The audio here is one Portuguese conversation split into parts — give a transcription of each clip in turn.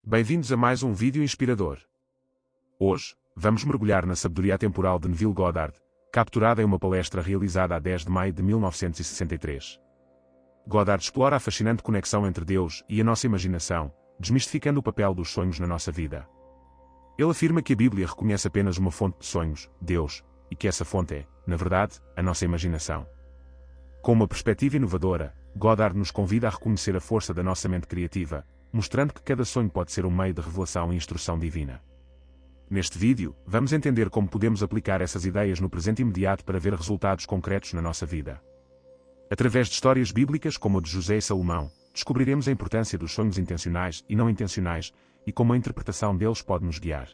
Bem-vindos a mais um vídeo inspirador. Hoje, vamos mergulhar na sabedoria temporal de Neville Goddard, capturada em uma palestra realizada a 10 de maio de 1963. Goddard explora a fascinante conexão entre Deus e a nossa imaginação, desmistificando o papel dos sonhos na nossa vida. Ele afirma que a Bíblia reconhece apenas uma fonte de sonhos, Deus, e que essa fonte é, na verdade, a nossa imaginação. Com uma perspectiva inovadora, Goddard nos convida a reconhecer a força da nossa mente criativa, mostrando que cada sonho pode ser um meio de revelação e instrução divina. Neste vídeo, vamos entender como podemos aplicar essas ideias no presente imediato para ver resultados concretos na nossa vida. Através de histórias bíblicas como a de José e Salomão, descobriremos a importância dos sonhos intencionais e não intencionais e como a interpretação deles pode nos guiar.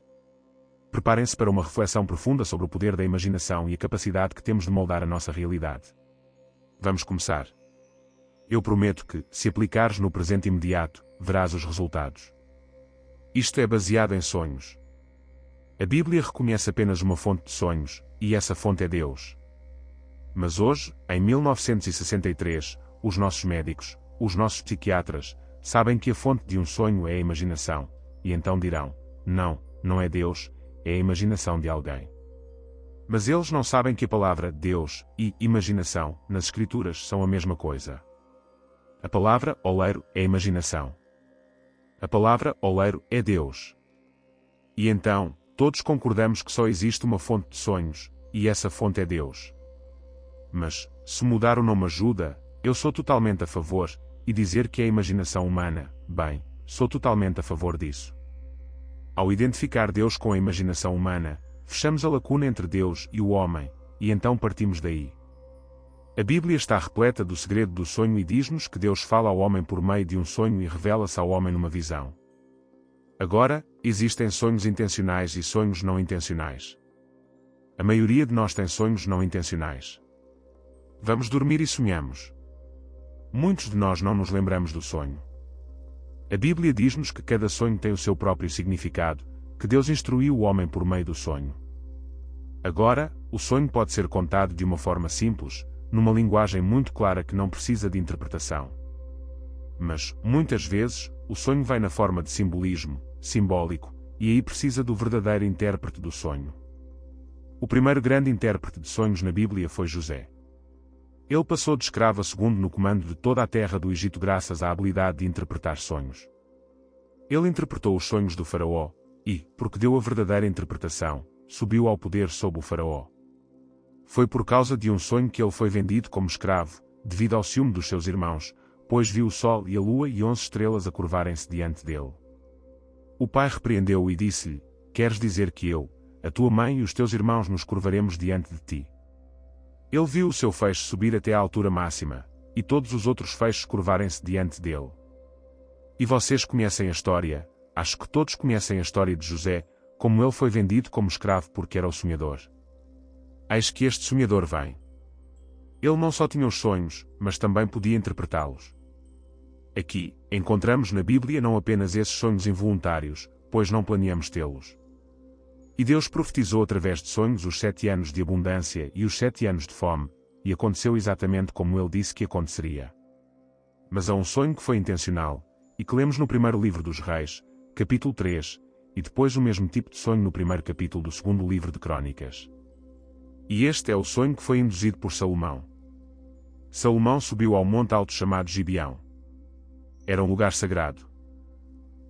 Preparem-se para uma reflexão profunda sobre o poder da imaginação e a capacidade que temos de moldar a nossa realidade. Vamos começar. Eu prometo que, se aplicares no presente imediato, verás os resultados. Isto é baseado em sonhos. A Bíblia reconhece apenas uma fonte de sonhos, e essa fonte é Deus. Mas hoje, em 1963, os nossos médicos, os nossos psiquiatras, sabem que a fonte de um sonho é a imaginação, e então dirão: não é Deus, é a imaginação de alguém. Mas eles não sabem que a palavra Deus e imaginação, nas Escrituras, são a mesma coisa. A palavra oleiro é imaginação. A palavra oleiro é Deus. E então, todos concordamos que só existe uma fonte de sonhos, e essa fonte é Deus. Mas, se mudar o nome ajuda, eu sou totalmente a favor, e dizer que é a imaginação humana, bem, sou totalmente a favor disso. Ao identificar Deus com a imaginação humana, fechamos a lacuna entre Deus e o homem, e então partimos daí. A Bíblia está repleta do segredo do sonho e diz-nos que Deus fala ao homem por meio de um sonho e revela-se ao homem numa visão. Agora, existem sonhos intencionais e sonhos não intencionais. A maioria de nós tem sonhos não intencionais. Vamos dormir e sonhamos. Muitos de nós não nos lembramos do sonho. A Bíblia diz-nos que cada sonho tem o seu próprio significado, que Deus instruiu o homem por meio do sonho. Agora, o sonho pode ser contado de uma forma simples, numa linguagem muito clara que não precisa de interpretação. Mas, muitas vezes, o sonho vem na forma de simbolismo, simbólico, e aí precisa do verdadeiro intérprete do sonho. O primeiro grande intérprete de sonhos na Bíblia foi José. Ele passou de escravo a segundo no comando de toda a terra do Egito graças à habilidade de interpretar sonhos. Ele interpretou os sonhos do faraó, e, porque deu a verdadeira interpretação, subiu ao poder sob o faraó. Foi por causa de um sonho que ele foi vendido como escravo, devido ao ciúme dos seus irmãos, pois viu o sol e a lua e 11 estrelas a curvarem-se diante dele. O pai repreendeu-o e disse-lhe: Queres dizer que eu, a tua mãe e os teus irmãos nos curvaremos diante de ti? Ele viu o seu feixe subir até à altura máxima, e todos os outros feixes curvarem-se diante dele. E vocês conhecem a história, acho que todos conhecem a história de José, como ele foi vendido como escravo porque era o sonhador. Eis que este sonhador vem. Ele não só tinha os sonhos, mas também podia interpretá-los. Aqui, encontramos na Bíblia não apenas esses sonhos involuntários, pois não planeamos tê-los. E Deus profetizou através de sonhos os 7 anos de abundância e os 7 anos de fome, e aconteceu exatamente como ele disse que aconteceria. Mas há um sonho que foi intencional, e que lemos no primeiro livro dos Reis, capítulo 3, e depois o mesmo tipo de sonho no primeiro capítulo do segundo livro de Crônicas. E este é o sonho que foi induzido por Salomão. Salomão subiu ao monte alto chamado Gibeão. Era um lugar sagrado.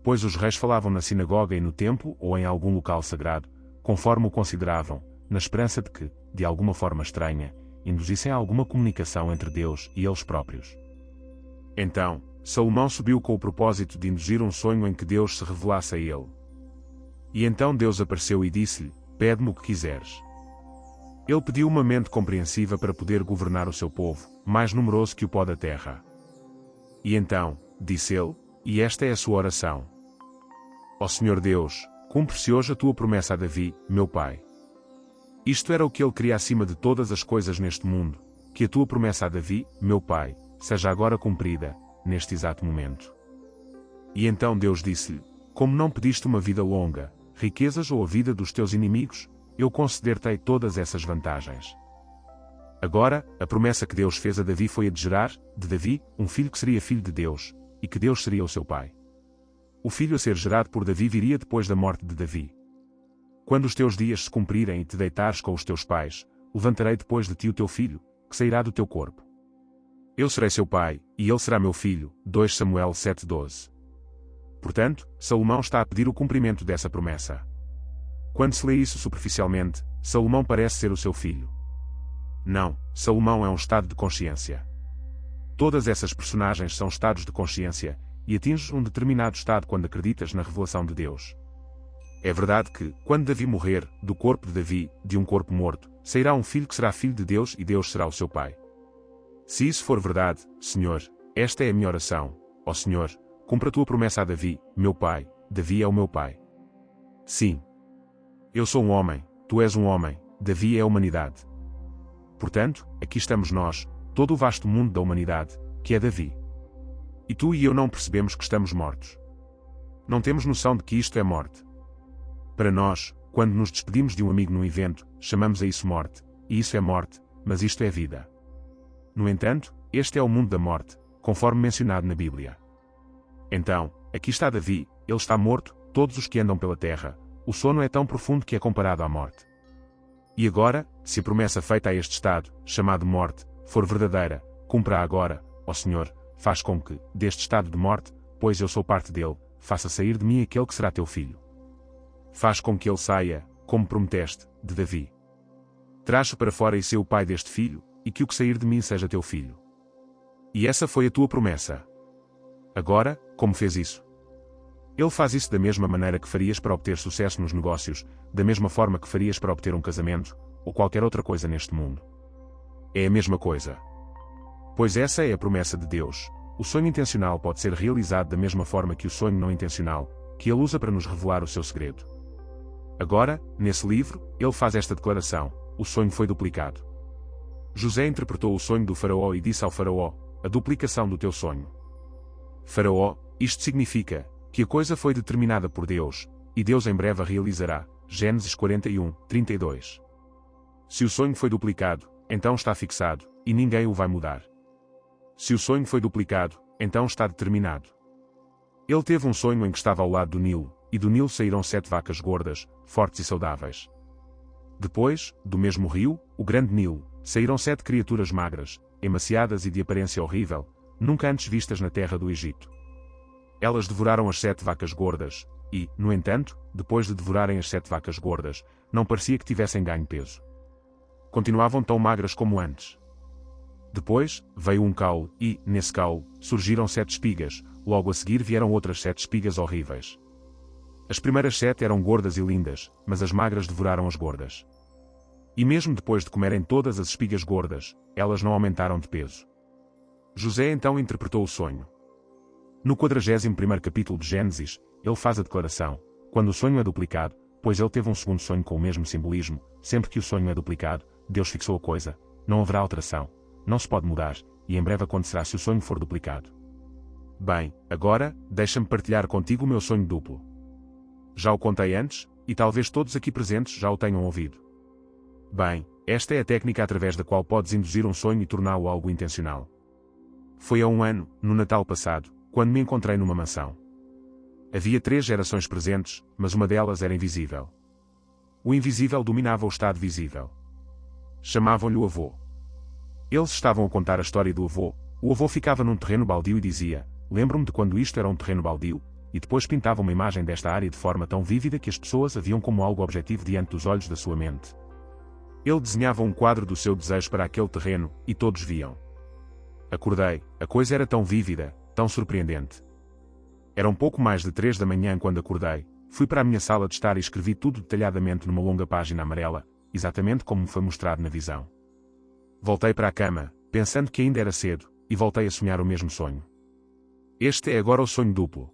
Pois os reis falavam na sinagoga e no templo ou em algum local sagrado, conforme o consideravam, na esperança de que, de alguma forma estranha, induzissem alguma comunicação entre Deus e eles próprios. Então, Salomão subiu com o propósito de induzir um sonho em que Deus se revelasse a ele. E então Deus apareceu e disse-lhe: Pede-me o que quiseres. Ele pediu uma mente compreensiva para poder governar o seu povo, mais numeroso que o pó da terra. E então, disse ele, e esta é a sua oração: Ó Senhor Deus, cumpre-se hoje a tua promessa a Davi, meu pai. Isto era o que ele queria acima de todas as coisas neste mundo, que a tua promessa a Davi, meu pai, seja agora cumprida, neste exato momento. E então Deus disse-lhe: Como não pediste uma vida longa, riquezas ou a vida dos teus inimigos, eu conceder-te-ei todas essas vantagens. Agora, a promessa que Deus fez a Davi foi a de gerar, de Davi, um filho que seria filho de Deus, e que Deus seria o seu pai. o filho a ser gerado por Davi viria depois da morte de Davi. Quando os teus dias se cumprirem e te deitares com os teus pais, levantarei depois de ti o teu filho, que sairá do teu corpo. Eu serei seu pai, e ele será meu filho. 2 Samuel 7:12. Portanto, Salomão está a pedir o cumprimento dessa promessa. Quando se lê isso superficialmente, Salomão parece ser o seu filho. Não, Salomão é um estado de consciência. Todas essas personagens são estados de consciência, e atinges um determinado estado quando acreditas na revelação de Deus. É verdade que, quando Davi morrer, do corpo de Davi, de um corpo morto, sairá um filho que será filho de Deus e Deus será o seu pai. Se isso for verdade, Senhor, esta é a minha oração, ó Senhor, cumpra a tua promessa a Davi, meu pai. Davi é o meu pai. Sim. Eu sou um homem, tu és um homem, Davi é a humanidade. Portanto, aqui estamos nós, todo o vasto mundo da humanidade, que é Davi. E tu e eu não percebemos que estamos mortos. Não temos noção de que isto é morte. Para nós, quando nos despedimos de um amigo num evento, chamamos a isso morte, e isso é morte, mas isto é vida. No entanto, este é o mundo da morte, conforme mencionado na Bíblia. Então, aqui está Davi, ele está morto, todos os que andam pela terra, o sono é tão profundo que é comparado à morte. E agora, se a promessa feita a este estado, chamado morte, for verdadeira, cumpra agora, ó Senhor, faz com que, deste estado de morte, pois eu sou parte dele, faça sair de mim aquele que será teu filho. Faz com que ele saia, como prometeste, de Davi. Traz-o para fora e sê o pai deste filho, e que o que sair de mim seja teu filho. E essa foi a tua promessa. Agora, como fez isso? Ele faz isso da mesma maneira que farias para obter sucesso nos negócios, da mesma forma que farias para obter um casamento, ou qualquer outra coisa neste mundo. É a mesma coisa. Pois essa é a promessa de Deus. O sonho intencional pode ser realizado da mesma forma que o sonho não intencional, que ele usa para nos revelar o seu segredo. Agora, nesse livro, ele faz esta declaração: o sonho foi duplicado. José interpretou o sonho do faraó e disse ao faraó: a duplicação do teu sonho. Faraó, isto significa que a coisa foi determinada por Deus, e Deus em breve a realizará. Gênesis 41:32. Se o sonho foi duplicado, então está fixado, e ninguém o vai mudar. Se o sonho foi duplicado, então está determinado. Ele teve um sonho em que estava ao lado do Nilo, e do Nilo saíram 7 vacas gordas, fortes e saudáveis. Depois, do mesmo rio, o grande Nilo, saíram 7 criaturas magras, emaciadas e de aparência horrível, nunca antes vistas na terra do Egito. Elas devoraram as 7 vacas gordas, e, no entanto, depois de devorarem as 7 vacas gordas, não parecia que tivessem ganho peso. Continuavam tão magras como antes. Depois, veio um caule, e, nesse caule, surgiram 7 espigas, logo a seguir vieram outras 7 espigas horríveis. As primeiras 7 eram gordas e lindas, mas as magras devoraram as gordas. E mesmo depois de comerem todas as espigas gordas, elas não aumentaram de peso. José então interpretou o sonho. No 41º capítulo de Gênesis, ele faz a declaração: quando o sonho é duplicado, pois ele teve um segundo sonho com o mesmo simbolismo, sempre que o sonho é duplicado, Deus fixou a coisa, não haverá alteração, não se pode mudar, e em breve acontecerá se o sonho for duplicado. Bem, agora, deixa-me partilhar contigo o meu sonho duplo. Já o contei antes, e talvez todos aqui presentes já o tenham ouvido. Bem, esta é a técnica através da qual podes induzir um sonho e torná-lo algo intencional. Foi há um ano, no Natal passado, quando me encontrei numa mansão. Havia 3 gerações presentes, mas uma delas era invisível. O invisível dominava o estado visível. Chamavam-lhe o avô. Eles estavam a contar a história do avô. O avô ficava num terreno baldio e dizia: lembro-me de quando isto era um terreno baldio, e depois pintava uma imagem desta área de forma tão vívida que as pessoas a viam como algo objetivo diante dos olhos da sua mente. Ele desenhava um quadro do seu desejo para aquele terreno, e todos viam. Acordei, a coisa era tão vívida, tão surpreendente. Era um pouco mais de 3 da manhã quando acordei, fui para a minha sala de estar e escrevi tudo detalhadamente numa longa página amarela, exatamente como me foi mostrado na visão. Voltei para a cama, pensando que ainda era cedo, e voltei a sonhar o mesmo sonho. Este é agora o sonho duplo.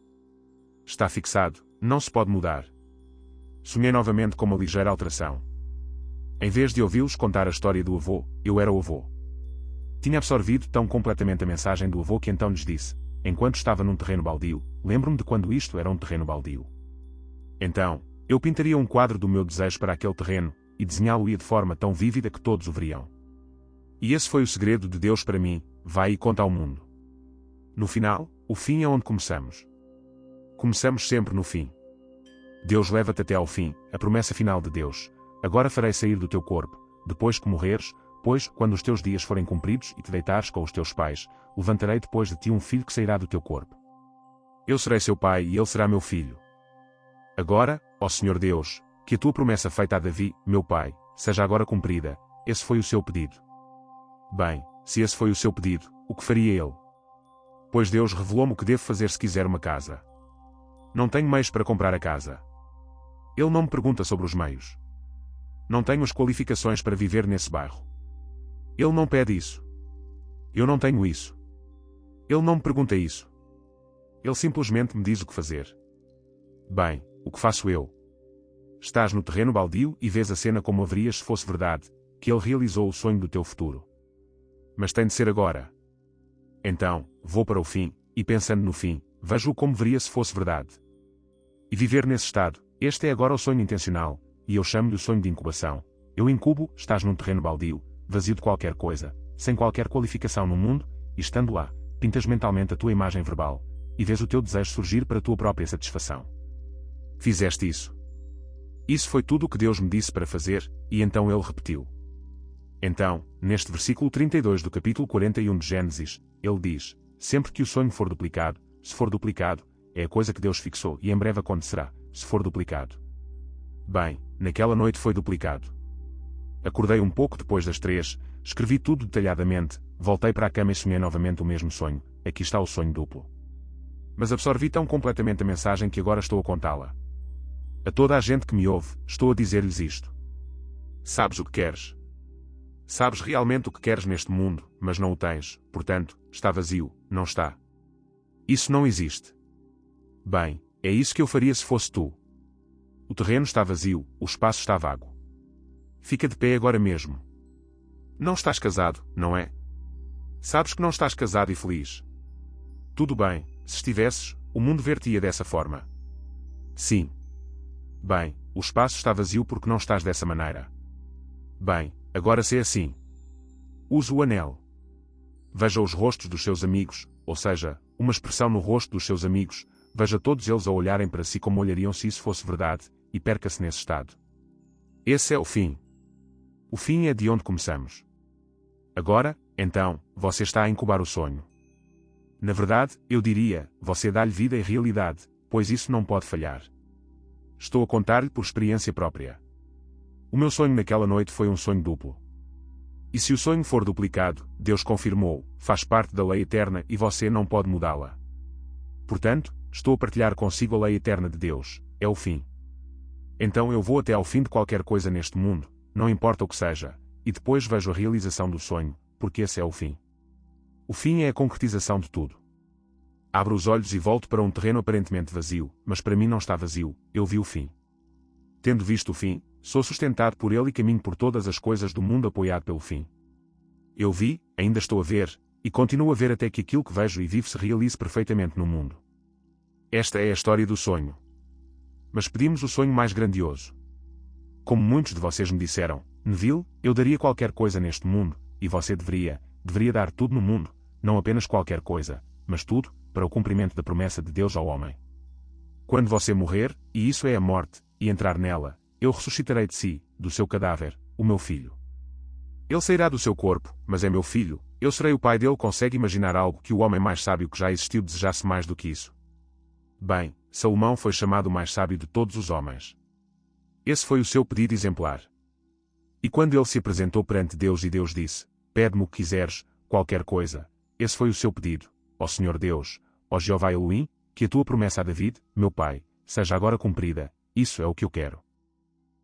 Está fixado, não se pode mudar. Sonhei novamente com uma ligeira alteração. Em vez de ouvi-los contar a história do avô, eu era o avô. Tinha absorvido tão completamente a mensagem do avô que então lhes disse: enquanto estava num terreno baldio, lembro-me de quando isto era um terreno baldio. Então, eu pintaria um quadro do meu desejo para aquele terreno, e desenhá-lo-ia de forma tão vívida que todos o veriam. E esse foi o segredo de Deus para mim: vai e conta ao mundo. No final, o fim é onde começamos. Começamos sempre no fim. Deus leva-te até ao fim, a promessa final de Deus. Agora farei sair do teu corpo, depois que morreres, pois, quando os teus dias forem cumpridos e te deitares com os teus pais, levantarei depois de ti um filho que sairá do teu corpo. Eu serei seu pai e ele será meu filho. Agora, ó Senhor Deus, que a tua promessa feita a Davi, meu pai, seja agora cumprida. Esse foi o seu pedido. Bem, se esse foi o seu pedido, o que faria ele? Pois Deus revelou-me o que devo fazer se quiser uma casa. Não tenho meios para comprar a casa. Ele não me pergunta sobre os meios. Não tenho as qualificações para viver nesse bairro. Ele não pede isso. Eu não tenho isso. Ele não me pergunta isso. Ele simplesmente me diz o que fazer. Bem, o que faço eu? Estás no terreno baldio e vês a cena como haverias se fosse verdade, que ele realizou o sonho do teu futuro. Mas tem de ser agora. Então, vou para o fim, e pensando no fim, vejo-o como veria se fosse verdade. E viver nesse estado, este é agora o sonho intencional, e eu chamo-lhe o sonho de incubação. Eu incubo, estás num terreno baldio, vazio de qualquer coisa, sem qualquer qualificação no mundo, e estando lá, pintas mentalmente a tua imagem verbal, e vês o teu desejo surgir para a tua própria satisfação. Fizeste isso. Isso foi tudo o que Deus me disse para fazer, e então ele repetiu. Então, neste versículo 32 do capítulo 41 de Gênesis, ele diz, sempre que o sonho for duplicado, se for duplicado, é a coisa que Deus fixou e em breve acontecerá, se for duplicado. Bem, naquela noite foi duplicado. Acordei um pouco depois das 3, escrevi tudo detalhadamente, voltei para a cama e sonhei novamente o mesmo sonho, aqui está o sonho duplo. Mas absorvi tão completamente a mensagem que agora estou a contá-la. A toda a gente que me ouve, estou a dizer-lhes isto. Sabes o que queres. Sabes realmente o que queres neste mundo, mas não o tens, portanto, está vazio, não está. Isso não existe. Bem, é isso que eu faria se fosse tu. O terreno está vazio, o espaço está vago. Fica de pé agora mesmo. Não estás casado, não é? Sabes que não estás casado e feliz. Tudo bem, se estivesses, o mundo ver-te-ia dessa forma. Sim. Bem, o espaço está vazio porque não estás dessa maneira. Bem, agora se é assim. Use o anel. Veja os rostos dos seus amigos, ou seja, uma expressão no rosto dos seus amigos, veja todos eles a olharem para si como olhariam se isso fosse verdade, e perca-se nesse estado. Esse é o fim. O fim é de onde começamos. Agora, então, você está a incubar o sonho. Na verdade, eu diria, você dá-lhe vida e realidade, pois isso não pode falhar. Estou a contar-lhe por experiência própria. O meu sonho naquela noite foi um sonho duplo. E se o sonho for duplicado, Deus confirmou, faz parte da lei eterna e você não pode mudá-la. Portanto, estou a partilhar consigo a lei eterna de Deus, é o fim. Então eu vou até ao fim de qualquer coisa neste mundo, não importa o que seja, e depois vejo a realização do sonho, porque esse é o fim. O fim é a concretização de tudo. Abro os olhos e volto para um terreno aparentemente vazio, mas para mim não está vazio, eu vi o fim. Tendo visto o fim, sou sustentado por ele e caminho por todas as coisas do mundo apoiado pelo fim. Eu vi, ainda estou a ver, e continuo a ver até que aquilo que vejo e vivo se realize perfeitamente no mundo. Esta é a história do sonho. Mas pedimos o sonho mais grandioso. Como muitos de vocês me disseram, Neville, eu daria qualquer coisa neste mundo, e você deveria dar tudo no mundo, não apenas qualquer coisa, mas tudo, para o cumprimento da promessa de Deus ao homem. Quando você morrer, e isso é a morte, e entrar nela, eu ressuscitarei de si, do seu cadáver, o meu filho. Ele sairá do seu corpo, mas é meu filho, eu serei o pai dele. Consegue imaginar algo que o homem mais sábio que já existiu desejasse mais do que isso? Bem, Salomão foi chamado o mais sábio de todos os homens. Esse foi o seu pedido exemplar. E quando ele se apresentou perante Deus e Deus disse, pede-me o que quiseres, qualquer coisa, esse foi o seu pedido, ó Senhor Deus, ó Jeová Elohim, que a tua promessa a David, meu pai, seja agora cumprida, isso é o que eu quero.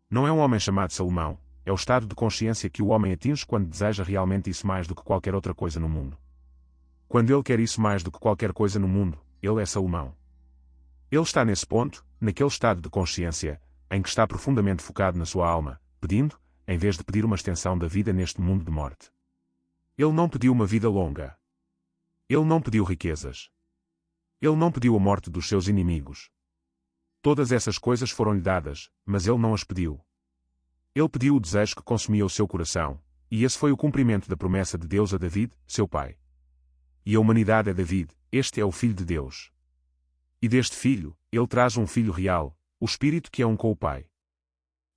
Não é um homem chamado Salomão, é o estado de consciência que o homem atinge quando deseja realmente isso mais do que qualquer outra coisa no mundo. Quando ele quer isso mais do que qualquer coisa no mundo, ele é Salomão. Ele está nesse ponto, naquele estado de consciência, em que está profundamente focado na sua alma, pedindo, em vez de pedir uma extensão da vida neste mundo de morte. Ele não pediu uma vida longa. Ele não pediu riquezas. Ele não pediu a morte dos seus inimigos. Todas essas coisas foram-lhe dadas, mas ele não as pediu. Ele pediu o desejo que consumia o seu coração, e esse foi o cumprimento da promessa de Deus a David, seu pai. E a humanidade é David, este é o Filho de Deus. E deste Filho, ele traz um Filho real, o Espírito que é um com o Pai.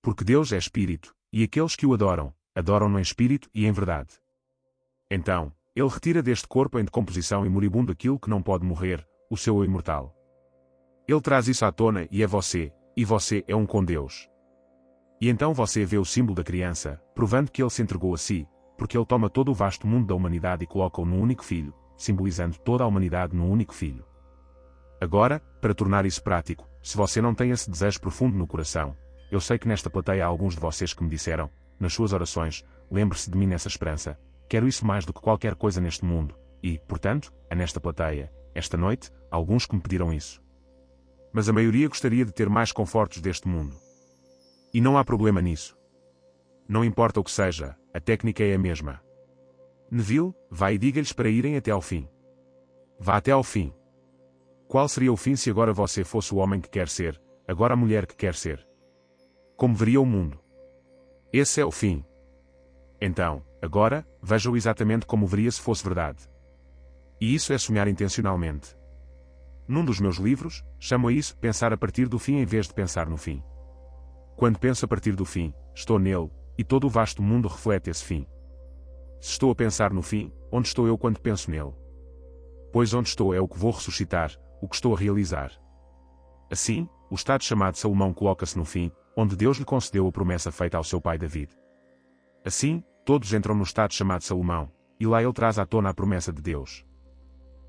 Porque Deus é Espírito, e aqueles que o adoram, adoram-no em espírito e em verdade. Então, ele retira deste corpo em decomposição e moribundo aquilo que não pode morrer, o seu eu imortal. Ele traz isso à tona e você é um com Deus. E então você vê o símbolo da criança, provando que ele se entregou a si, porque ele toma todo o vasto mundo da humanidade e coloca-o num único filho, simbolizando toda a humanidade num único filho. Agora, para tornar isso prático, se você não tem esse desejo profundo no coração, eu sei que nesta plateia há alguns de vocês que me disseram, nas suas orações, lembre-se de mim nessa esperança, quero isso mais do que qualquer coisa neste mundo, e, portanto, há nesta plateia, esta noite, alguns que me pediram isso. Mas a maioria gostaria de ter mais confortos deste mundo. E não há problema nisso. Não importa o que seja, a técnica é a mesma. Neville, vá e diga-lhes para irem até ao fim. Vá até ao fim. Qual seria o fim se agora você fosse o homem que quer ser, agora a mulher que quer ser? Como veria o mundo? Esse é o fim. Então, agora, veja-o exatamente como veria se fosse verdade. E isso é sonhar intencionalmente. Num dos meus livros, chamo a isso pensar a partir do fim em vez de pensar no fim. Quando penso a partir do fim, estou nele, e todo o vasto mundo reflete esse fim. Se estou a pensar no fim, onde estou eu quando penso nele? Pois onde estou é o que vou ressuscitar, o que estou a realizar. Assim, o estado chamado Salomão coloca-se no fim, onde Deus lhe concedeu a promessa feita ao seu pai David. Assim, todos entram no estado chamado Salomão, e lá ele traz à tona a promessa de Deus.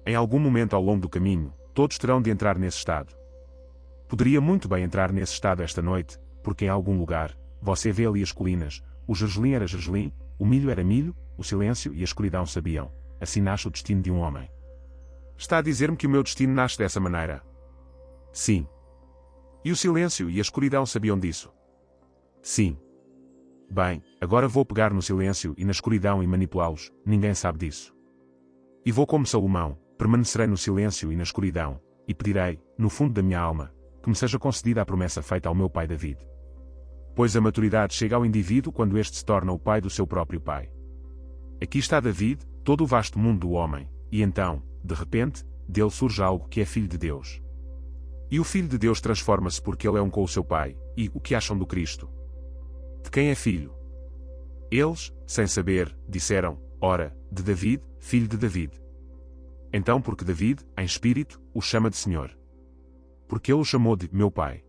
Em algum momento ao longo do caminho, todos terão de entrar nesse estado. Poderia muito bem entrar nesse estado esta noite, porque em algum lugar, você vê ali as colinas, o gergelim era gergelim, o milho era milho, o silêncio e a escuridão sabiam. Assim nasce o destino de um homem. Está a dizer-me que o meu destino nasce dessa maneira? Sim. E o silêncio e a escuridão sabiam disso? Sim. Bem, agora vou pegar no silêncio e na escuridão e manipulá-los, ninguém sabe disso. E vou como Salomão, permanecerei no silêncio e na escuridão, e pedirei, no fundo da minha alma, que me seja concedida a promessa feita ao meu pai David. Pois a maturidade chega ao indivíduo quando este se torna o pai do seu próprio pai. Aqui está David, todo o vasto mundo do homem, e então, de repente, dele surge algo que é filho de Deus. E o filho de Deus transforma-se porque ele é um com o seu pai, e o que acham do Cristo? De quem é filho? Eles, sem saber, disseram, ora, de David, filho de David. Então porque David, em espírito, o chama de Senhor. Porque ele o chamou de meu pai.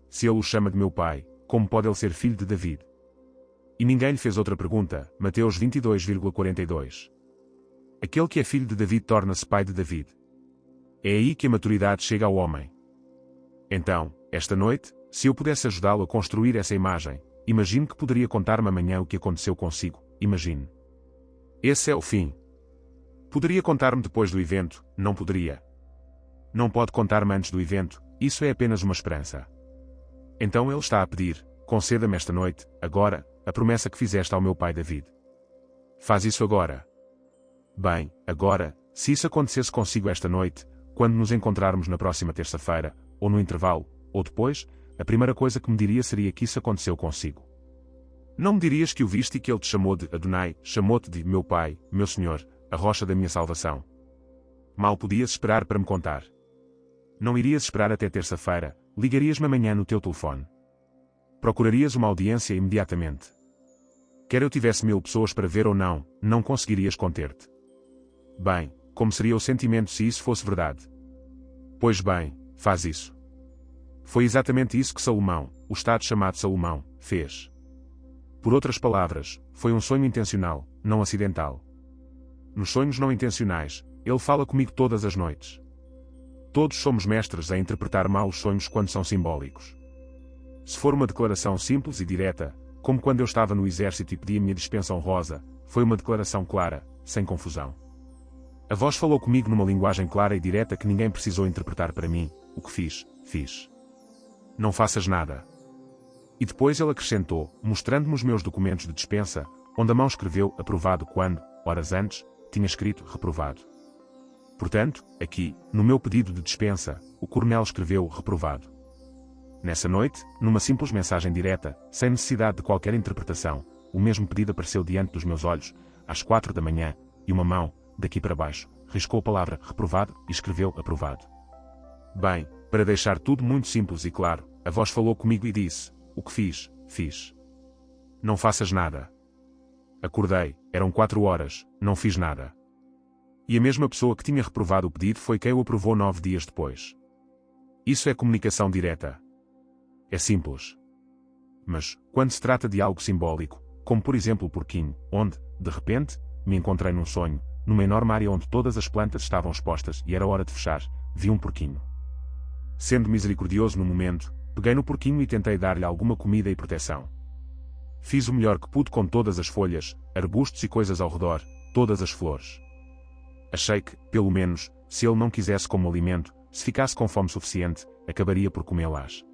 Se ele o chama de meu pai, como pode ele ser filho de David? E ninguém lhe fez outra pergunta, Mateus 22,42. Aquele que é filho de David torna-se pai de David. É aí que a maturidade chega ao homem. Então, esta noite, se eu pudesse ajudá-lo a construir essa imagem, imagine que poderia contar-me amanhã o que aconteceu consigo, imagine. Esse é o fim. Poderia contar-me depois do evento, não poderia. Não pode contar-me antes do evento, isso é apenas uma esperança. Então ele está a pedir, conceda-me esta noite, agora, a promessa que fizeste ao meu pai David. Faz isso agora. Bem, agora, se isso acontecesse consigo esta noite, quando nos encontrarmos na próxima terça-feira, ou no intervalo, ou depois, a primeira coisa que me diria seria que isso aconteceu consigo. Não me dirias que o viste e que ele te chamou de Adonai, chamou-te de meu pai, meu Senhor, a rocha da minha salvação. Mal podias esperar para me contar. Não irias esperar até terça-feira, ligarias-me amanhã no teu telefone. Procurarias uma audiência imediatamente. Quer eu tivesse 1000 pessoas para ver ou não, não conseguirias conter-te. Bem, como seria o sentimento se isso fosse verdade? Pois bem, faz isso. Foi exatamente isso que Salomão, o estado chamado Salomão, fez. Por outras palavras, foi um sonho intencional, não acidental. Nos sonhos não intencionais, ele fala comigo todas as noites. Todos somos mestres a interpretar mal os sonhos quando são simbólicos. Se for uma declaração simples e direta, como quando eu estava no exército e pedi a minha dispensa honrosa, foi uma declaração clara, sem confusão. A voz falou comigo numa linguagem clara e direta que ninguém precisou interpretar para mim, o que fiz, fiz. Não faças nada. E depois ele acrescentou, mostrando-me os meus documentos de dispensa, onde a mão escreveu aprovado quando, horas antes, tinha escrito reprovado. Portanto, aqui, no meu pedido de dispensa, o coronel escreveu reprovado. Nessa noite, numa simples mensagem direta, sem necessidade de qualquer interpretação, o mesmo pedido apareceu diante dos meus olhos, às 4 da manhã, e uma mão, daqui para baixo, riscou a palavra reprovado e escreveu aprovado. Bem, Para deixar tudo muito simples e claro, a voz falou comigo e disse: o que fiz, fiz. Não faças nada. Acordei, eram 4 horas, não fiz nada. E a mesma pessoa que tinha reprovado o pedido foi quem o aprovou 9 dias depois. Isso é comunicação direta. É simples. Mas, quando se trata de algo simbólico, como por exemplo o porquinho, onde, de repente, me encontrei num sonho, numa enorme área onde todas as plantas estavam expostas e era hora de fechar, vi um porquinho. Sendo misericordioso no momento, peguei no porquinho e tentei dar-lhe alguma comida e proteção. Fiz o melhor que pude com todas as folhas, arbustos e coisas ao redor, todas as flores. Achei que, pelo menos, se ele não quisesse como alimento, se ficasse com fome suficiente, acabaria por comê-las.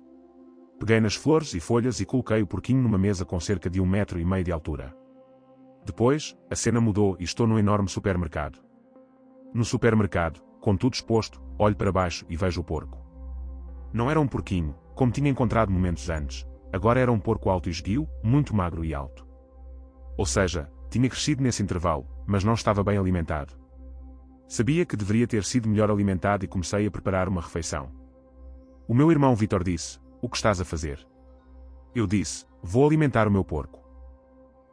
Peguei nas flores e folhas e coloquei o porquinho numa mesa com cerca de 1,5 metro de altura. Depois, a cena mudou e estou num enorme supermercado. No supermercado, com tudo exposto, olho para baixo e vejo o porco. Não era um porquinho, como tinha encontrado momentos antes, agora era um porco alto e esguio, muito magro e alto. Ou seja, tinha crescido nesse intervalo, mas não estava bem alimentado. Sabia que deveria ter sido melhor alimentado e comecei a preparar uma refeição. O meu irmão Vitor disse: o que estás a fazer? Eu disse: vou alimentar o meu porco.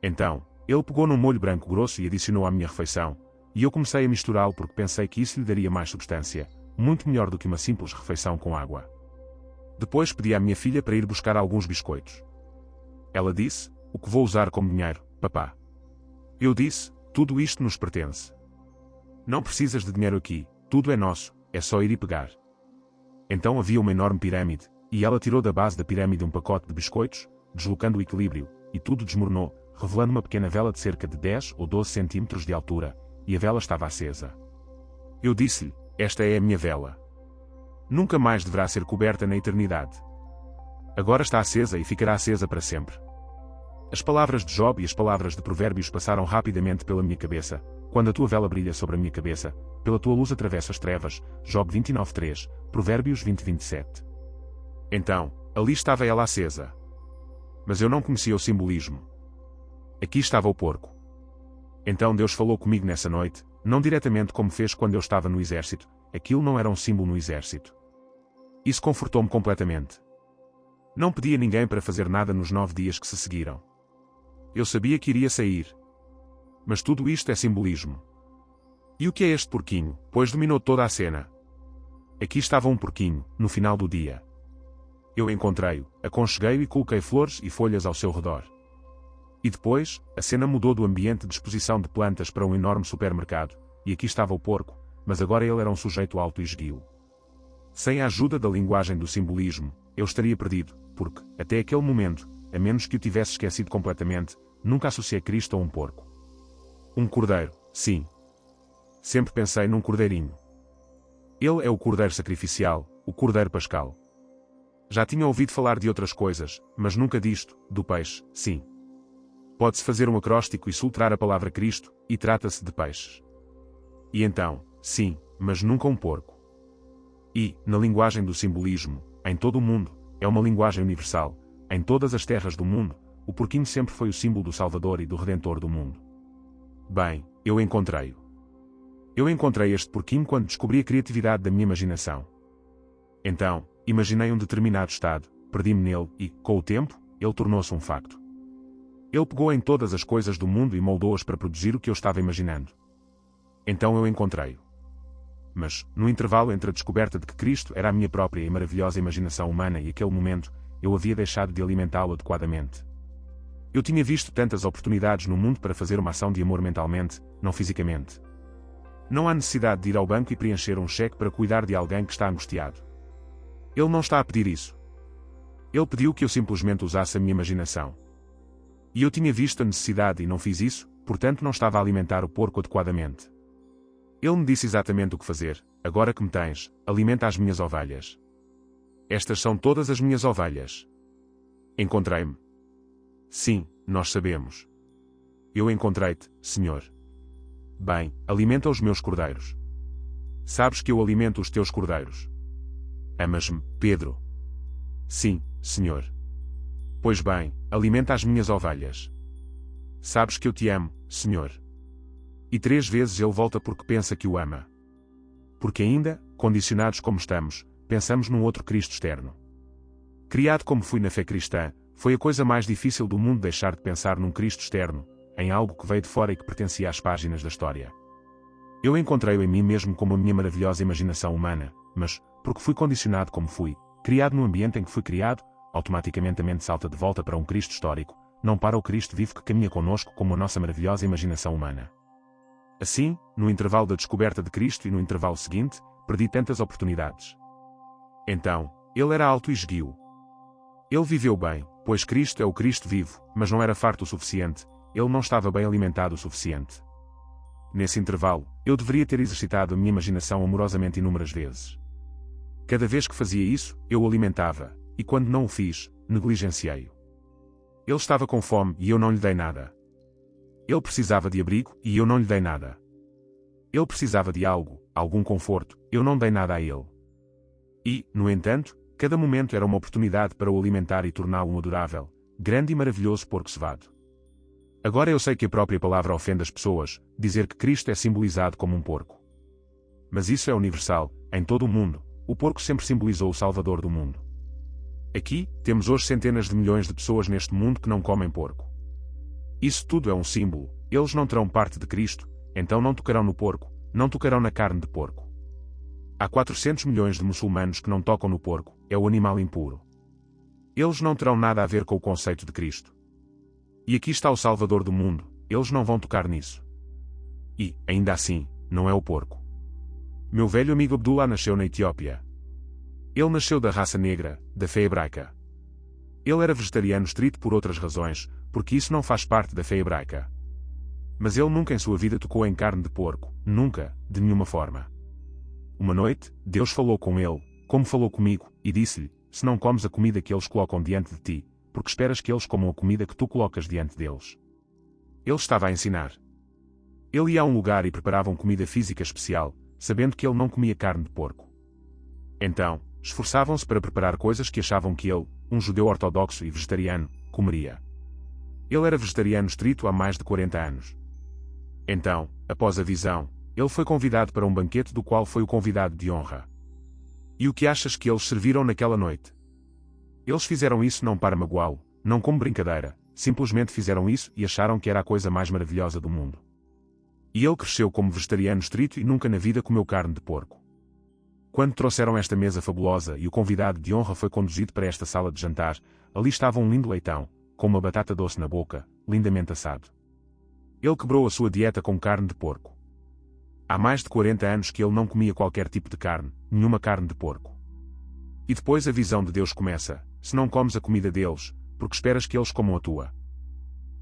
Então, ele pegou num molho branco grosso e adicionou à minha refeição, e eu comecei a misturá-lo porque pensei que isso lhe daria mais substância, muito melhor do que uma simples refeição com água. Depois pedi à minha filha para ir buscar alguns biscoitos. Ela disse: o que vou usar como dinheiro, papá? Eu disse: tudo isto nos pertence. Não precisas de dinheiro aqui, tudo é nosso, é só ir e pegar. Então havia uma enorme pirâmide, e ela tirou da base da pirâmide um pacote de biscoitos, deslocando o equilíbrio, e tudo desmoronou, revelando uma pequena vela de cerca de 10 ou 12 centímetros de altura, e a vela estava acesa. Eu disse-lhe: esta é a minha vela. Nunca mais deverá ser coberta na eternidade. Agora está acesa e ficará acesa para sempre. As palavras de Job e as palavras de Provérbios passaram rapidamente pela minha cabeça. Quando a tua vela brilha sobre a minha cabeça, pela tua luz atravessa as trevas. Job 29:3, Provérbios 20:27. Então, ali estava ela acesa. Mas eu não conhecia o simbolismo. Aqui estava o porco. Então Deus falou comigo nessa noite, não diretamente como fez quando eu estava no exército. Aquilo não era um símbolo no exército. Isso confortou-me completamente. Não pedi a ninguém para fazer nada nos 9 dias que se seguiram. Eu sabia que iria sair. Mas tudo isto é simbolismo. E o que é este porquinho, pois dominou toda a cena? Aqui estava um porquinho, no final do dia. Eu encontrei-o, aconcheguei-o e coloquei flores e folhas ao seu redor. E depois, a cena mudou do ambiente de exposição de plantas para um enorme supermercado, e aqui estava o porco, mas agora ele era um sujeito alto e esguio. Sem a ajuda da linguagem do simbolismo, eu estaria perdido, porque, até aquele momento, a menos que o tivesse esquecido completamente, nunca associei Cristo a um porco. Um cordeiro, sim. Sempre pensei num cordeirinho. Ele é o cordeiro sacrificial, o cordeiro pascal. Já tinha ouvido falar de outras coisas, mas nunca disto, do peixe, sim. Pode-se fazer um acróstico e soltar a palavra Cristo, e trata-se de peixes. E então, sim, mas nunca um porco. E, na linguagem do simbolismo, em todo o mundo, é uma linguagem universal, em todas as terras do mundo, o porquinho sempre foi o símbolo do Salvador e do Redentor do mundo. Bem, eu encontrei-o. Eu encontrei este porquinho quando descobri a criatividade da minha imaginação. Então, imaginei um determinado estado, perdi-me nele e, com o tempo, ele tornou-se um facto. Ele pegou em todas as coisas do mundo e moldou-as para produzir o que eu estava imaginando. Então eu encontrei-o. Mas, no intervalo entre a descoberta de que Cristo era a minha própria e maravilhosa imaginação humana e aquele momento, eu havia deixado de alimentá-lo adequadamente. Eu tinha visto tantas oportunidades no mundo para fazer uma ação de amor mentalmente, não fisicamente. Não há necessidade de ir ao banco e preencher um cheque para cuidar de alguém que está angustiado. Ele não está a pedir isso. Ele pediu que eu simplesmente usasse a minha imaginação. E eu tinha visto a necessidade e não fiz isso, portanto não estava a alimentar o porco adequadamente. Ele me disse exatamente o que fazer: agora que me tens, alimenta as minhas ovelhas. Estas são todas as minhas ovelhas. Encontrei-me. Sim, nós sabemos. Eu encontrei-te, Senhor. Bem, alimenta os meus cordeiros. Sabes que eu alimento os teus cordeiros. Amas-me, Pedro? Sim, Senhor. Pois bem, alimenta as minhas ovelhas. Sabes que eu te amo, Senhor. E 3 vezes ele volta porque pensa que o ama. Porque ainda, condicionados como estamos, pensamos num outro Cristo externo. Criado como fui na fé cristã, foi a coisa mais difícil do mundo deixar de pensar num Cristo externo, em algo que veio de fora e que pertencia às páginas da história. Eu encontrei-o em mim mesmo como a minha maravilhosa imaginação humana, mas, porque fui condicionado como fui, criado no ambiente em que fui criado, automaticamente a mente salta de volta para um Cristo histórico, não para o Cristo vivo que caminha conosco como a nossa maravilhosa imaginação humana. Assim, no intervalo da descoberta de Cristo e no intervalo seguinte, perdi tantas oportunidades. Então, ele era alto e esguio. Ele viveu bem, pois Cristo é o Cristo vivo, mas não era farto o suficiente, ele não estava bem alimentado o suficiente. Nesse intervalo, eu deveria ter exercitado a minha imaginação amorosamente inúmeras vezes. Cada vez que fazia isso, eu o alimentava, e quando não o fiz, negligenciei-o. Ele estava com fome e eu não lhe dei nada. Ele precisava de abrigo e eu não lhe dei nada. Ele precisava de algo, algum conforto, eu não dei nada a ele. E, no entanto, cada momento era uma oportunidade para o alimentar e torná-lo um adorável, grande e maravilhoso porco cevado. Agora eu sei que a própria palavra ofende as pessoas, dizer que Cristo é simbolizado como um porco. Mas isso é universal, em todo o mundo, o porco sempre simbolizou o Salvador do mundo. Aqui, temos hoje centenas de milhões de pessoas neste mundo que não comem porco. Isso tudo é um símbolo, eles não terão parte de Cristo, então não tocarão no porco, não tocarão na carne de porco. Há 400 milhões de muçulmanos que não tocam no porco, é o animal impuro. Eles não terão nada a ver com o conceito de Cristo. E aqui está o Salvador do mundo, eles não vão tocar nisso. E, ainda assim, não é o porco. Meu velho amigo Abdullah nasceu na Etiópia. Ele nasceu da raça negra, da fé hebraica. Ele era vegetariano estrito por outras razões, porque isso não faz parte da fé hebraica. Mas ele nunca em sua vida tocou em carne de porco, nunca, de nenhuma forma. Uma noite, Deus falou com ele, como falou comigo, e disse-lhe: se não comes a comida que eles colocam diante de ti, porque esperas que eles comam a comida que tu colocas diante deles. Ele estava a ensinar. Ele ia a um lugar e preparavam comida física especial, sabendo que ele não comia carne de porco. Então, esforçavam-se para preparar coisas que achavam que ele, um judeu ortodoxo e vegetariano, comeria. Ele era vegetariano estrito há mais de 40 anos. Então, após a visão, ele foi convidado para um banquete do qual foi o convidado de honra. E o que achas que eles serviram naquela noite? Eles fizeram isso não para magoá-lo, não como brincadeira, simplesmente fizeram isso e acharam que era a coisa mais maravilhosa do mundo. E ele cresceu como vegetariano estrito e nunca na vida comeu carne de porco. Quando trouxeram esta mesa fabulosa e o convidado de honra foi conduzido para esta sala de jantar, ali estava um lindo leitão, com uma batata doce na boca, lindamente assado. Ele quebrou a sua dieta com carne de porco. Há mais de 40 anos que ele não comia qualquer tipo de carne, nenhuma carne de porco. E depois a visão de Deus começa: se não comes a comida deles, porque esperas que eles comam a tua.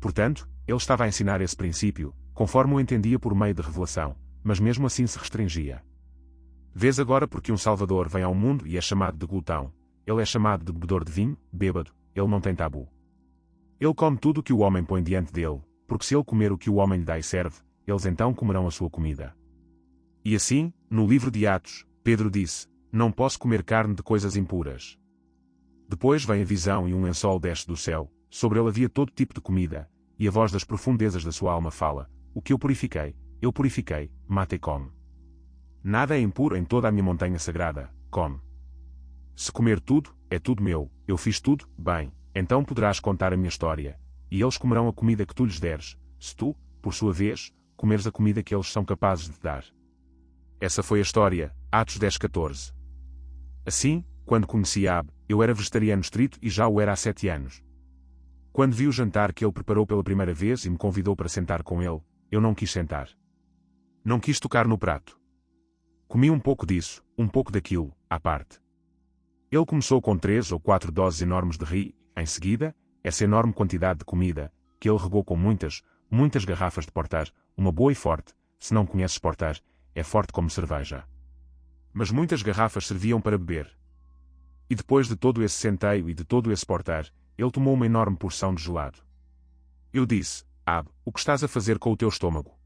Portanto, ele estava a ensinar esse princípio, conforme o entendia por meio de revelação, mas mesmo assim se restringia. Vês agora porque um Salvador vem ao mundo e é chamado de glutão, ele é chamado de bebedor de vinho, bêbado, ele não tem tabu. Ele come tudo o que o homem põe diante dele, porque se ele comer o que o homem lhe dá e serve, eles então comerão a sua comida. E assim, no livro de Atos, Pedro disse: não posso comer carne de coisas impuras. Depois vem a visão e um lençol desce do céu, sobre ele havia todo tipo de comida, e a voz das profundezas da sua alma fala: o que eu purifiquei, mata e come. Nada é impuro em toda a minha montanha sagrada, come. Se comer tudo, é tudo meu, eu fiz tudo, bem, então poderás contar a minha história, e eles comerão a comida que tu lhes deres, se tu, por sua vez, comeres a comida que eles são capazes de te dar. Essa foi a história, Atos 10:14. Assim, quando conheci Ab, eu era vegetariano estrito e já o era há 7 anos. Quando vi o jantar que ele preparou pela primeira vez e me convidou para sentar com ele, eu não quis sentar. Não quis tocar no prato. Comi um pouco disso, um pouco daquilo, à parte. Ele começou com 3 ou 4 doses enormes de riz, em seguida, essa enorme quantidade de comida, que ele regou com muitas garrafas de porter, uma boa e forte, se não conheces porter, é forte como cerveja. Mas muitas garrafas serviam para beber. E depois de todo esse centeio e de todo esse porter, ele tomou uma enorme porção de gelado. Eu disse: Ab, o que estás a fazer com o teu estômago?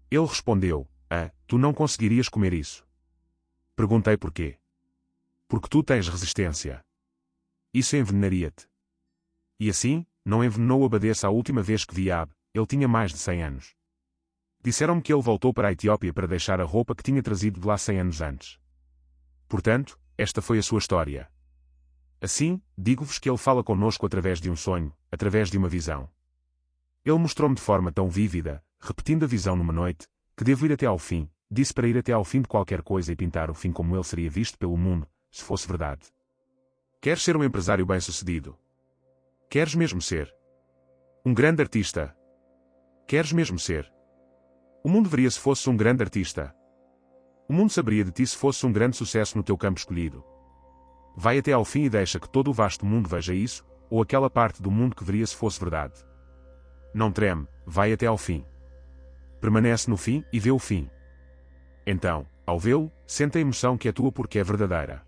Ele respondeu: tu não conseguirias comer isso. Perguntei porquê. Porque tu tens resistência. Isso envenenaria-te. E assim, não envenenou a abadesa a última vez que vi Ab, ele tinha mais de 100 anos. Disseram-me que ele voltou para a Etiópia para deixar a roupa que tinha trazido de lá 100 anos antes. Portanto, esta foi a sua história. Assim, digo-vos que ele fala conosco através de um sonho, através de uma visão. Ele mostrou-me de forma tão vívida, repetindo a visão numa noite, que devo ir até ao fim, disse para ir até ao fim de qualquer coisa e pintar o fim como ele seria visto pelo mundo, se fosse verdade. Queres ser um empresário bem-sucedido? Queres mesmo ser um grande artista? Queres mesmo ser? O mundo veria se fosse um grande artista. O mundo saberia de ti se fosse um grande sucesso no teu campo escolhido. Vai até ao fim e deixa que todo o vasto mundo veja isso, ou aquela parte do mundo que veria se fosse verdade. Não treme, vai até ao fim. Permanece no fim e vê o fim. Então, ao vê-lo, sente a emoção que é tua porque é verdadeira.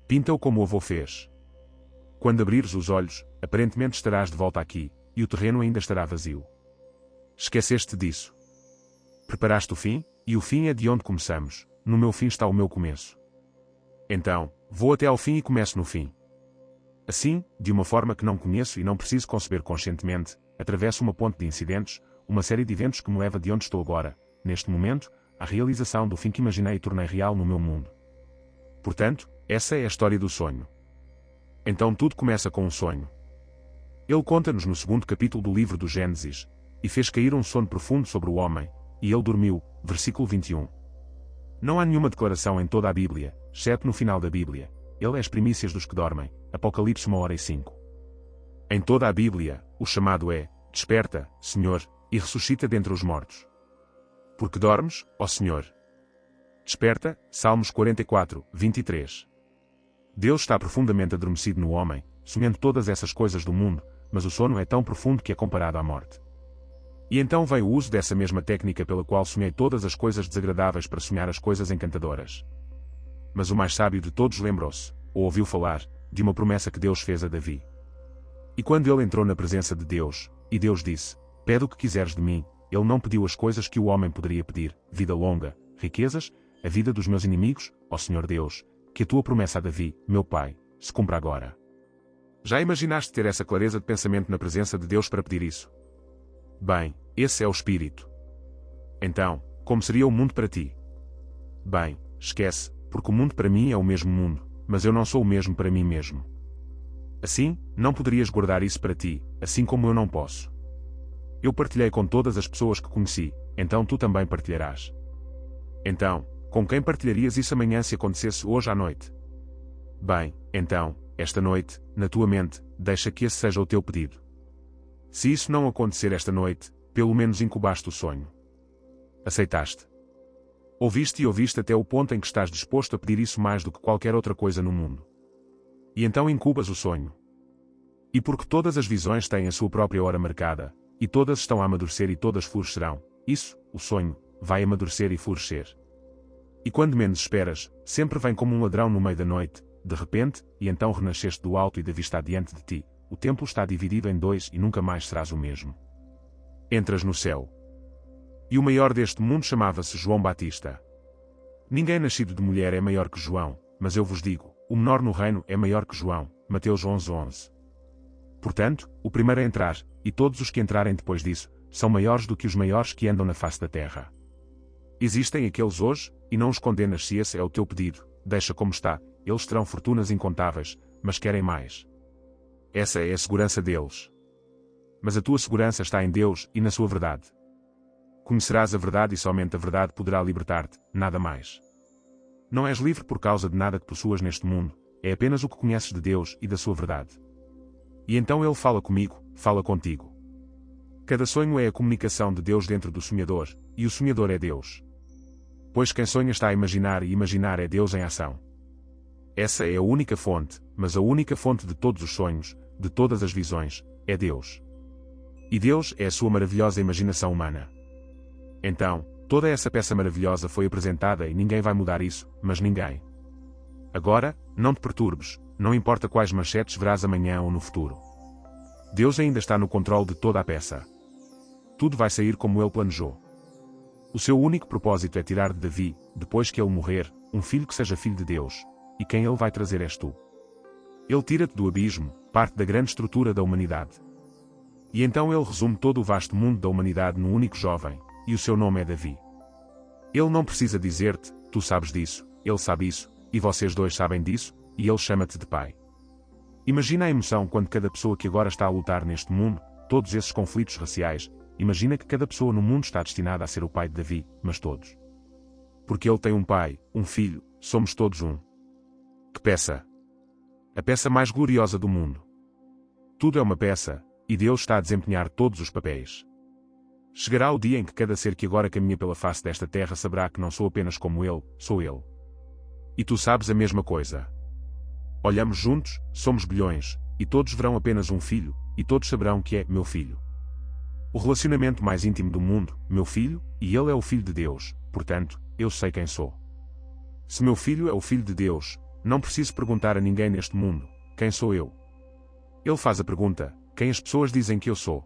Pinta-o como o avô fez. Quando abrires os olhos, aparentemente estarás de volta aqui, e o terreno ainda estará vazio. Esqueceste disso. Preparaste o fim, e o fim é de onde começamos, no meu fim está o meu começo. Então, vou até ao fim e começo no fim. Assim, de uma forma que não conheço e não preciso conceber conscientemente, atravesso uma ponte de incidentes, uma série de eventos que me leva de onde estou agora, neste momento, à realização do fim que imaginei e tornei real no meu mundo. Portanto, essa é a história do sonho. Então tudo começa com um sonho. Ele conta-nos no segundo capítulo do livro do Gênesis, e fez cair um sono profundo sobre o homem, e ele dormiu, versículo 21. Não há nenhuma declaração em toda a Bíblia, exceto no final da Bíblia. Ele é as primícias dos que dormem, Apocalipse 1:05. Em toda a Bíblia, o chamado é, desperta, Senhor, e ressuscita dentre os mortos. Porque dormes, ó Senhor? Desperta, Salmos 44:23. Deus está profundamente adormecido no homem, sonhando todas essas coisas do mundo, mas o sono é tão profundo que é comparado à morte. E então vem o uso dessa mesma técnica pela qual sonhei todas as coisas desagradáveis para sonhar as coisas encantadoras. Mas o mais sábio de todos lembrou-se, ou ouviu falar, de uma promessa que Deus fez a Davi. E quando ele entrou na presença de Deus, e Deus disse, pede o que quiseres de mim, ele não pediu as coisas que o homem poderia pedir, vida longa, riquezas, a vida dos meus inimigos, ó Senhor Deus, que a tua promessa a Davi, meu pai, se cumpra agora. Já imaginaste ter essa clareza de pensamento na presença de Deus para pedir isso? Bem, esse é o Espírito. Então, como seria o mundo para ti? Bem, esquece, porque o mundo para mim é o mesmo mundo, mas eu não sou o mesmo para mim mesmo. Assim, não poderias guardar isso para ti, assim como eu não posso. Eu partilhei com todas as pessoas que conheci, então tu também partilharás. Então, com quem partilharias isso amanhã se acontecesse hoje à noite? Bem, então, esta noite, na tua mente, deixa que esse seja o teu pedido. Se isso não acontecer esta noite, pelo menos incubaste o sonho. Aceitaste. Ouviste e ouviste até o ponto em que estás disposto a pedir isso mais do que qualquer outra coisa no mundo. E então incubas o sonho. E porque todas as visões têm a sua própria hora marcada, e todas estão a amadurecer e todas florescerão, isso, o sonho, vai amadurecer e florescer. E quando menos esperas, sempre vem como um ladrão no meio da noite, de repente, e então renasceste do alto e da vista diante de ti, o templo está dividido em dois e nunca mais serás o mesmo. Entras no céu. E o maior deste mundo chamava-se João Batista. Ninguém nascido de mulher é maior que João, mas eu vos digo, o menor no reino é maior que João, Mateus 11:11. Portanto, o primeiro a entrar, e todos os que entrarem depois disso, são maiores do que os maiores que andam na face da terra. Existem aqueles hoje, e não os condenas se esse é o teu pedido, deixa como está, eles terão fortunas incontáveis, mas querem mais. Essa é a segurança deles. Mas a tua segurança está em Deus e na sua verdade. Conhecerás a verdade e somente a verdade poderá libertar-te, nada mais. Não és livre por causa de nada que possuas neste mundo, é apenas o que conheces de Deus e da sua verdade. E então ele fala comigo, fala contigo. Cada sonho é a comunicação de Deus dentro do sonhador, e o sonhador é Deus. Pois quem sonha está a imaginar e imaginar é Deus em ação. Essa é a única fonte, mas a única fonte de todos os sonhos, de todas as visões, é Deus. E Deus é a sua maravilhosa imaginação humana. Então, toda essa peça maravilhosa foi apresentada e ninguém vai mudar isso, mas ninguém. Agora, não te perturbes, não importa quais manchetes verás amanhã ou no futuro. Deus ainda está no controle de toda a peça. Tudo vai sair como ele planejou. O seu único propósito é tirar de Davi, depois que ele morrer, um filho que seja filho de Deus, e quem ele vai trazer és tu. Ele tira-te do abismo, parte da grande estrutura da humanidade. E então ele resume todo o vasto mundo da humanidade num único jovem, e o seu nome é Davi. Ele não precisa dizer-te, tu sabes disso, ele sabe isso, e vocês dois sabem disso, e ele chama-te de pai. Imagina a emoção quando cada pessoa que agora está a lutar neste mundo, todos esses conflitos raciais, imagina que cada pessoa no mundo está destinada a ser o pai de Davi, mas todos. Porque ele tem um pai, um filho, somos todos um. Que peça! A peça mais gloriosa do mundo. Tudo é uma peça, e Deus está a desempenhar todos os papéis. Chegará o dia em que cada ser que agora caminha pela face desta terra saberá que não sou apenas como ele, sou ele. E tu sabes a mesma coisa. Olhamos juntos, somos bilhões, e todos verão apenas um filho, e todos saberão que é meu filho. O relacionamento mais íntimo do mundo, meu filho, e ele é o filho de Deus, portanto, eu sei quem sou. Se meu filho é o filho de Deus, não preciso perguntar a ninguém neste mundo, quem sou eu? Ele faz a pergunta, quem as pessoas dizem que eu sou?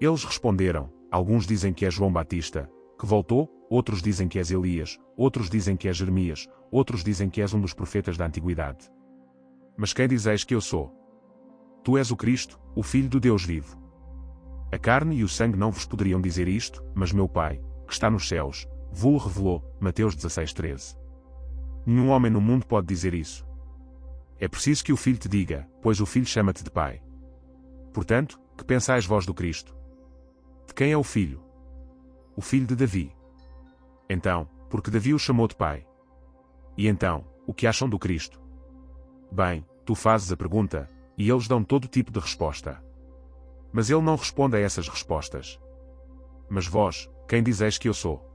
Eles responderam, alguns dizem que é João Batista, que voltou, outros dizem que és Elias, outros dizem que é Jeremias, outros dizem que és um dos profetas da antiguidade. Mas quem dizeis que eu sou? Tu és o Cristo, o Filho do Deus vivo. A carne e o sangue não vos poderiam dizer isto, mas meu Pai, que está nos céus, vos-o revelou. Mateus 16:13. Nenhum homem no mundo pode dizer isso. É preciso que o Filho te diga, pois o Filho chama-te de Pai. Portanto, que pensais vós do Cristo? De quem é o Filho? O filho de Davi. Então, porque Davi o chamou de Pai? E então, o que acham do Cristo? Bem, tu fazes a pergunta, e eles dão todo tipo de resposta. Mas ele não responde a essas respostas. Mas vós, quem dizeis que eu sou?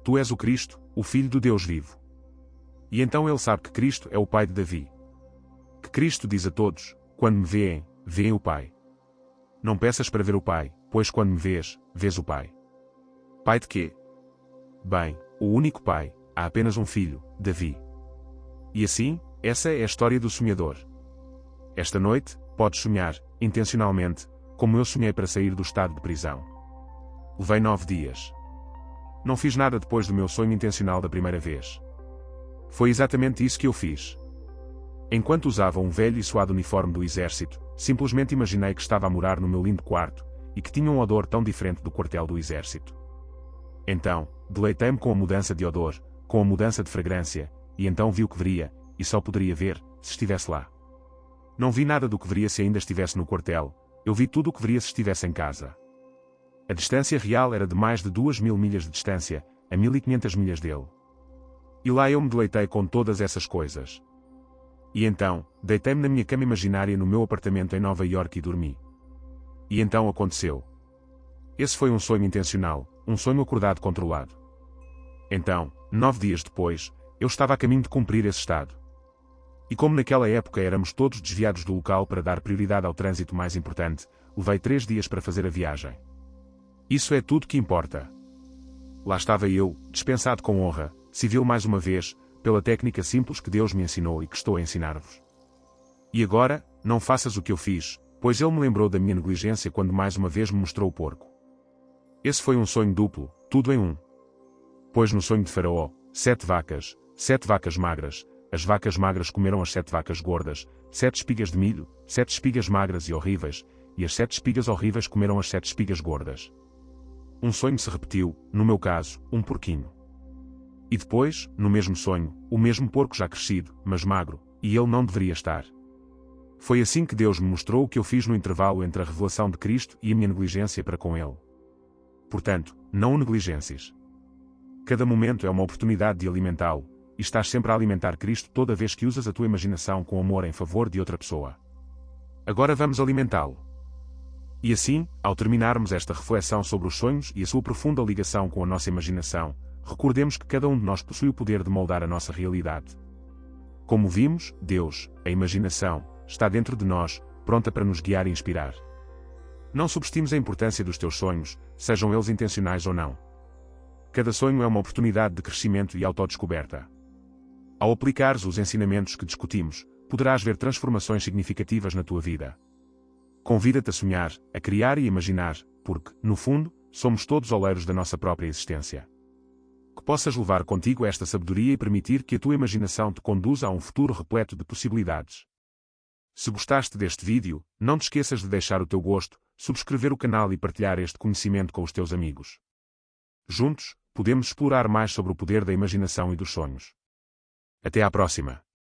Tu és o Cristo, o Filho do Deus vivo. E então ele sabe que Cristo é o Pai de Davi. Que Cristo diz a todos, quando me veem, veem o Pai. Não peças para ver o Pai, pois quando me vês, vês o Pai. Pai de quê? Bem, o único Pai, há apenas um filho, Davi. E assim, essa é a história do sonhador. Esta noite, podes sonhar, intencionalmente, como eu sonhei para sair do estado de prisão. Levei 9 dias. Não fiz nada depois do meu sonho intencional da primeira vez. Foi exatamente isso que eu fiz. Enquanto usava um velho e suado uniforme do exército, simplesmente imaginei que estava a morar no meu lindo quarto, e que tinha um odor tão diferente do quartel do exército. Então, deleitei-me com a mudança de odor, com a mudança de fragrância, e então vi o que veria, e só poderia ver, se estivesse lá. Não vi nada do que veria se ainda estivesse no quartel, eu vi tudo o que veria se estivesse em casa. A distância real era de mais de 2.000 milhas de distância, a 1.500 milhas dele. E lá eu me deleitei com todas essas coisas. E então, deitei-me na minha cama imaginária no meu apartamento em Nova York e dormi. E então aconteceu. Esse foi um sonho intencional, um sonho acordado controlado. Então, 9 dias depois, eu estava a caminho de cumprir esse estado. E como naquela época éramos todos desviados do local para dar prioridade ao trânsito mais importante, levei 3 dias para fazer a viagem. Isso é tudo que importa. Lá estava eu, dispensado com honra, civil mais uma vez, pela técnica simples que Deus me ensinou e que estou a ensinar-vos. E agora, não faças o que eu fiz, pois ele me lembrou da minha negligência quando mais uma vez me mostrou o porco. Esse foi um sonho duplo, tudo em um. Pois no sonho de Faraó, 7 vacas magras, as vacas magras comeram as 7 vacas gordas, 7 espigas de milho, 7 espigas magras e horríveis, e as 7 espigas horríveis comeram as 7 espigas gordas. Um sonho se repetiu, no meu caso, um porquinho. E depois, no mesmo sonho, o mesmo porco já crescido, mas magro, e ele não deveria estar. Foi assim que Deus me mostrou o que eu fiz no intervalo entre a revelação de Cristo e a minha negligência para com ele. Portanto, não o negligencies. Cada momento é uma oportunidade de alimentá-lo, e estás sempre a alimentar Cristo toda vez que usas a tua imaginação com amor em favor de outra pessoa. Agora vamos alimentá-lo. E assim, ao terminarmos esta reflexão sobre os sonhos e a sua profunda ligação com a nossa imaginação, recordemos que cada um de nós possui o poder de moldar a nossa realidade. Como vimos, Deus, a imaginação, está dentro de nós, pronta para nos guiar e inspirar. Não subestimes a importância dos teus sonhos, sejam eles intencionais ou não. Cada sonho é uma oportunidade de crescimento e autodescoberta. Ao aplicares os ensinamentos que discutimos, poderás ver transformações significativas na tua vida. Convida-te a sonhar, a criar e imaginar, porque, no fundo, somos todos oleiros da nossa própria existência. Que possas levar contigo esta sabedoria e permitir que a tua imaginação te conduza a um futuro repleto de possibilidades. Se gostaste deste vídeo, não te esqueças de deixar o teu gosto, subscrever o canal e partilhar este conhecimento com os teus amigos. Juntos, podemos explorar mais sobre o poder da imaginação e dos sonhos. Até à próxima!